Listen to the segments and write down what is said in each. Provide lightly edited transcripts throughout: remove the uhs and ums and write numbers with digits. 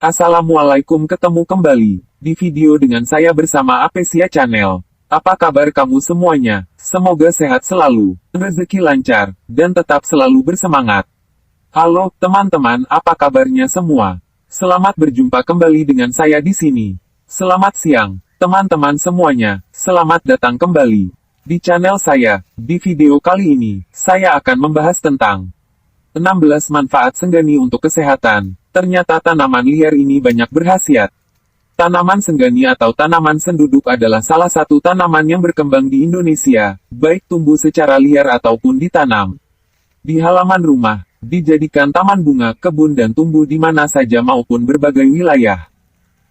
Assalamualaikum, ketemu kembali di video dengan saya bersama Apesia Channel. Apa kabar kamu semuanya? Semoga sehat selalu, rezeki lancar, dan tetap selalu bersemangat. Halo teman-teman, apa kabarnya semua? Selamat berjumpa kembali dengan saya di sini. Selamat siang, teman-teman semuanya. Selamat datang kembali di channel saya. Di video kali ini, saya akan membahas tentang 16 manfaat senggani untuk kesehatan. Ternyata tanaman liar ini banyak berkhasiat. Tanaman senggani atau tanaman senduduk adalah salah satu tanaman yang berkembang di Indonesia, baik tumbuh secara liar ataupun ditanam di halaman rumah, dijadikan taman bunga, kebun dan tumbuh di mana saja maupun berbagai wilayah.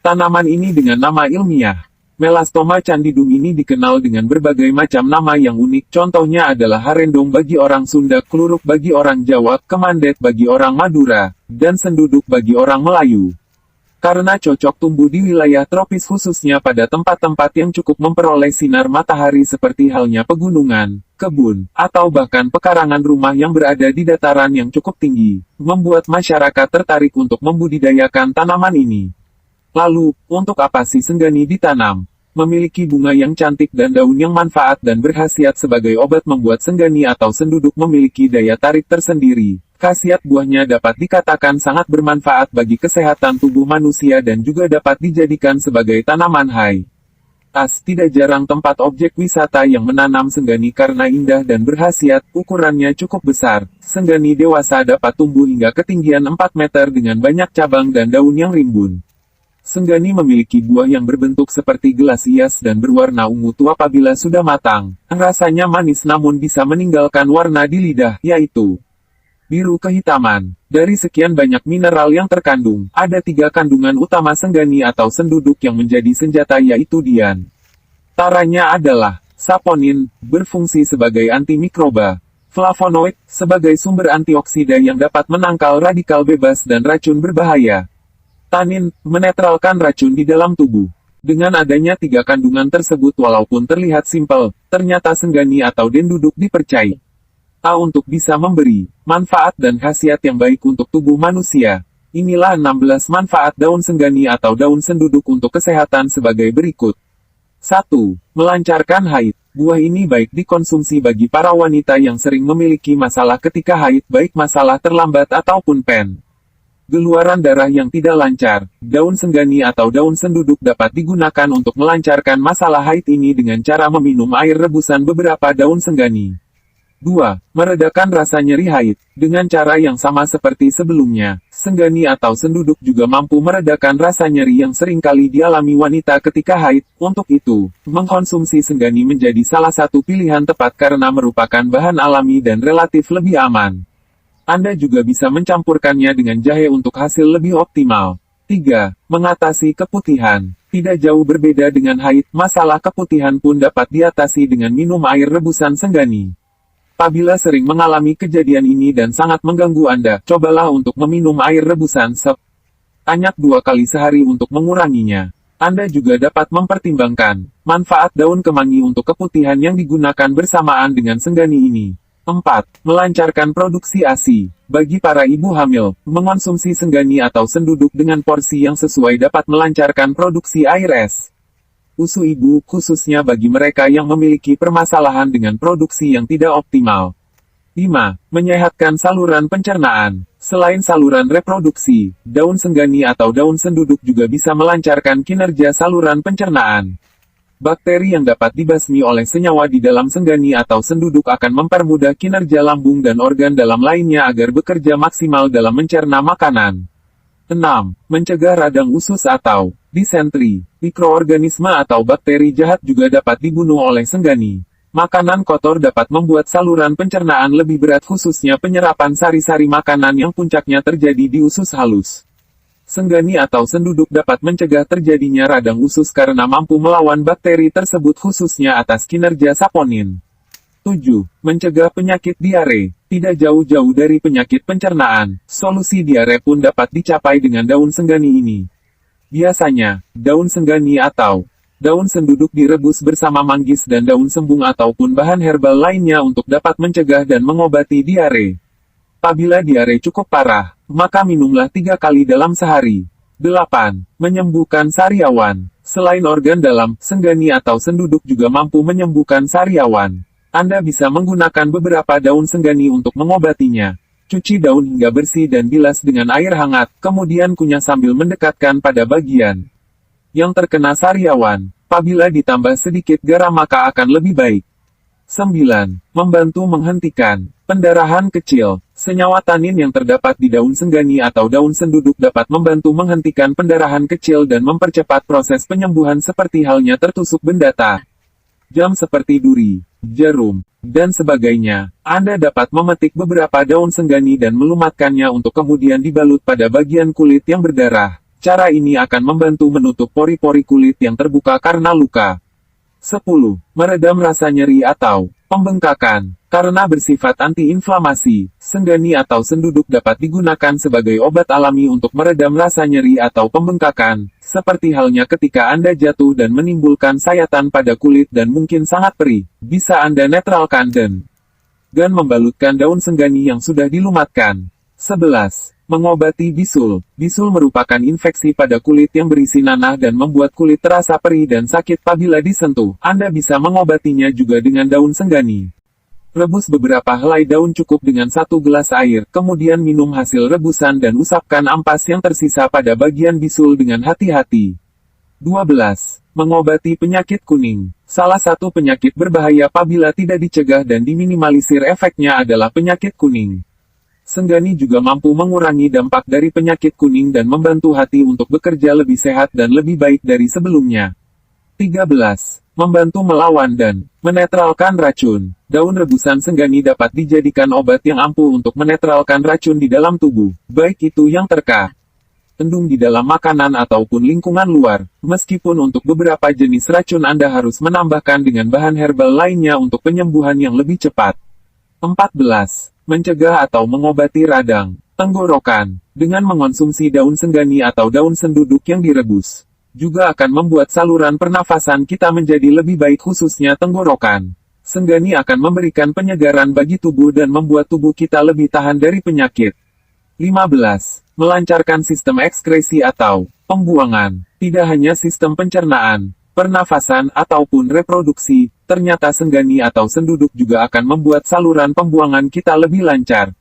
Tanaman ini dengan nama ilmiah Melastoma candidum ini dikenal dengan berbagai macam nama yang unik. Contohnya adalah harendong bagi orang Sunda, kluruk bagi orang Jawa, kemandet bagi orang Madura, dan senduduk bagi orang Melayu. Karena cocok tumbuh di wilayah tropis khususnya pada tempat-tempat yang cukup memperoleh sinar matahari seperti halnya pegunungan, kebun, atau bahkan pekarangan rumah yang berada di dataran yang cukup tinggi, membuat masyarakat tertarik untuk membudidayakan tanaman ini. Lalu, untuk apa sih senggani ditanam? Memiliki bunga yang cantik dan daun yang manfaat dan berkhasiat sebagai obat membuat senggani atau senduduk memiliki daya tarik tersendiri. Khasiat buahnya dapat dikatakan sangat bermanfaat bagi kesehatan tubuh manusia dan juga dapat dijadikan sebagai tanaman tidak jarang tempat objek wisata yang menanam senggani karena indah dan berkhasiat. Ukurannya cukup besar. Senggani dewasa dapat tumbuh hingga ketinggian 4 meter dengan banyak cabang dan daun yang rimbun. Senggani memiliki buah yang berbentuk seperti gelas hias dan berwarna ungu tua apabila sudah matang. Rasanya manis namun bisa meninggalkan warna di lidah, yaitu biru kehitaman. Dari sekian banyak mineral yang terkandung, ada 3 kandungan utama senggani atau senduduk yang menjadi senjata, yaitu dian. Taranya adalah saponin, berfungsi sebagai antimikroba. Flavonoid, sebagai sumber antioksida yang dapat menangkal radikal bebas dan racun berbahaya. Tanin, menetralkan racun di dalam tubuh. Dengan adanya 3 kandungan tersebut walaupun terlihat simpel, ternyata senggani atau denduduk dipercaya untuk bisa memberi manfaat dan khasiat yang baik untuk tubuh manusia. Inilah 16 manfaat daun senggani atau daun senduduk untuk kesehatan sebagai berikut. 1. Melancarkan haid. Buah ini baik dikonsumsi bagi para wanita yang sering memiliki masalah ketika haid, baik masalah terlambat ataupun keluaran darah yang tidak lancar. Daun senggani atau daun senduduk dapat digunakan untuk melancarkan masalah haid ini dengan cara meminum air rebusan beberapa daun senggani. 2. Meredakan rasa nyeri haid. Dengan cara yang sama seperti sebelumnya, senggani atau senduduk juga mampu meredakan rasa nyeri yang seringkali dialami wanita ketika haid. Untuk itu, mengkonsumsi senggani menjadi salah satu pilihan tepat karena merupakan bahan alami dan relatif lebih aman. Anda juga bisa mencampurkannya dengan jahe untuk hasil lebih optimal. 3. Mengatasi keputihan. Tidak jauh berbeda dengan haid, masalah keputihan pun dapat diatasi dengan minum air rebusan senggani. Apabila sering mengalami kejadian ini dan sangat mengganggu Anda, cobalah untuk meminum air rebusan sebanyak 2 kali sehari untuk menguranginya. Anda juga dapat mempertimbangkan manfaat daun kemangi untuk keputihan yang digunakan bersamaan dengan senggani ini. 4. Melancarkan produksi ASI. Bagi para ibu hamil, mengonsumsi senggani atau senduduk dengan porsi yang sesuai dapat melancarkan produksi air usus ibu, khususnya bagi mereka yang memiliki permasalahan dengan produksi yang tidak optimal. 5. Menyehatkan saluran pencernaan. Selain saluran reproduksi, daun senggani atau daun senduduk juga bisa melancarkan kinerja saluran pencernaan. Bakteri yang dapat dibasmi oleh senyawa di dalam senggani atau senduduk akan mempermudah kinerja lambung dan organ dalam lainnya agar bekerja maksimal dalam mencerna makanan. 6. Mencegah radang usus atau disentri. Mikroorganisme atau bakteri jahat juga dapat dibunuh oleh senggani. Makanan kotor dapat membuat saluran pencernaan lebih berat, khususnya penyerapan sari-sari makanan yang puncaknya terjadi di usus halus. Senggani atau senduduk dapat mencegah terjadinya radang usus karena mampu melawan bakteri tersebut, khususnya atas kinerja saponin. 7. Mencegah penyakit diare. Tidak jauh-jauh dari penyakit pencernaan, solusi diare pun dapat dicapai dengan daun senggani ini. Biasanya, daun senggani atau daun senduduk direbus bersama manggis dan daun sembung ataupun bahan herbal lainnya untuk dapat mencegah dan mengobati diare. Apabila diare cukup parah, maka minumlah 3 kali dalam sehari. 8. Menyembuhkan sariawan. Selain organ dalam, senggani atau senduduk juga mampu menyembuhkan sariawan. Anda bisa menggunakan beberapa daun senggani untuk mengobatinya. Cuci daun hingga bersih dan bilas dengan air hangat, kemudian kunyah sambil mendekatkan pada bagian yang terkena sariawan. Apabila ditambah sedikit garam maka akan lebih baik. 9. Membantu menghentikan pendarahan kecil. Senyawa tanin yang terdapat di daun senggani atau daun senduduk dapat membantu menghentikan pendarahan kecil dan mempercepat proses penyembuhan seperti halnya tertusuk benda tajam seperti duri, jarum, dan sebagainya. Anda dapat memetik beberapa daun senggani dan melumatkannya untuk kemudian dibalut pada bagian kulit yang berdarah. Cara ini akan membantu menutup pori-pori kulit yang terbuka karena luka. 10. Meredam rasa nyeri atau pembengkakan. Karena bersifat anti-inflamasi, senggani atau senduduk dapat digunakan sebagai obat alami untuk meredam rasa nyeri atau pembengkakan, seperti halnya ketika Anda jatuh dan menimbulkan sayatan pada kulit dan mungkin sangat perih. Bisa Anda netralkan dengan membalutkan daun senggani yang sudah dilumatkan. 11. Mengobati bisul. Bisul merupakan infeksi pada kulit yang berisi nanah dan membuat kulit terasa perih dan sakit apabila disentuh. Anda bisa mengobatinya juga dengan daun senggani. Rebus beberapa helai daun cukup dengan 1 gelas air, kemudian minum hasil rebusan dan usapkan ampas yang tersisa pada bagian bisul dengan hati-hati. 12. Mengobati penyakit kuning. Salah satu penyakit berbahaya apabila tidak dicegah dan diminimalisir efeknya adalah penyakit kuning. Senggani juga mampu mengurangi dampak dari penyakit kuning dan membantu hati untuk bekerja lebih sehat dan lebih baik dari sebelumnya. 13. Membantu melawan dan menetralkan racun. Daun rebusan senggani dapat dijadikan obat yang ampuh untuk menetralkan racun di dalam tubuh, baik itu yang terkandung di dalam makanan ataupun lingkungan luar. Meskipun untuk beberapa jenis racun Anda harus menambahkan dengan bahan herbal lainnya untuk penyembuhan yang lebih cepat. 14. Mencegah atau mengobati radang tenggorokan. Dengan mengonsumsi daun senggani atau daun senduduk yang direbus, juga akan membuat saluran pernafasan kita menjadi lebih baik khususnya tenggorokan. Senggani akan memberikan penyegaran bagi tubuh dan membuat tubuh kita lebih tahan dari penyakit. 15. Melancarkan sistem ekskresi atau pembuangan. Tidak hanya sistem pencernaan, pernafasan, ataupun reproduksi, ternyata senggani atau senduduk juga akan membuat saluran pembuangan kita lebih lancar.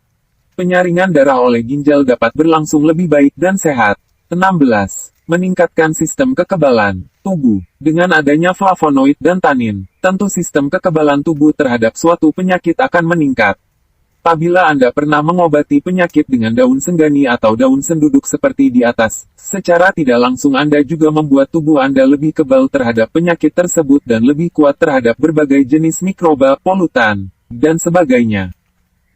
Penyaringan darah oleh ginjal dapat berlangsung lebih baik dan sehat. 16. Meningkatkan sistem kekebalan tubuh. Dengan adanya flavonoid dan tanin, tentu sistem kekebalan tubuh terhadap suatu penyakit akan meningkat. Apabila Anda pernah mengobati penyakit dengan daun senggani atau daun senduduk seperti di atas, secara tidak langsung Anda juga membuat tubuh Anda lebih kebal terhadap penyakit tersebut dan lebih kuat terhadap berbagai jenis mikroba, polutan, dan sebagainya.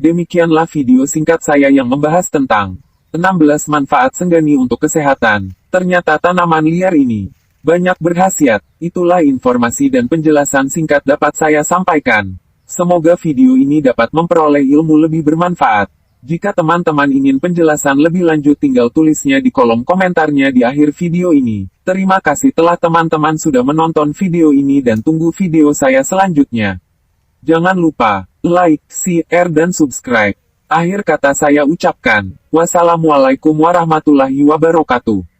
Demikianlah video singkat saya yang membahas tentang 16 manfaat senggani untuk kesehatan. Ternyata tanaman liar ini banyak berkhasiat. Itulah informasi dan penjelasan singkat dapat saya sampaikan. Semoga video ini dapat memperoleh ilmu lebih bermanfaat. Jika teman-teman ingin penjelasan lebih lanjut tinggal tulisnya di kolom komentarnya di akhir video ini. Terima kasih telah teman-teman sudah menonton video ini dan tunggu video saya selanjutnya. Jangan lupa like, share, dan subscribe. Akhir kata saya ucapkan, wassalamualaikum warahmatullahi wabarakatuh.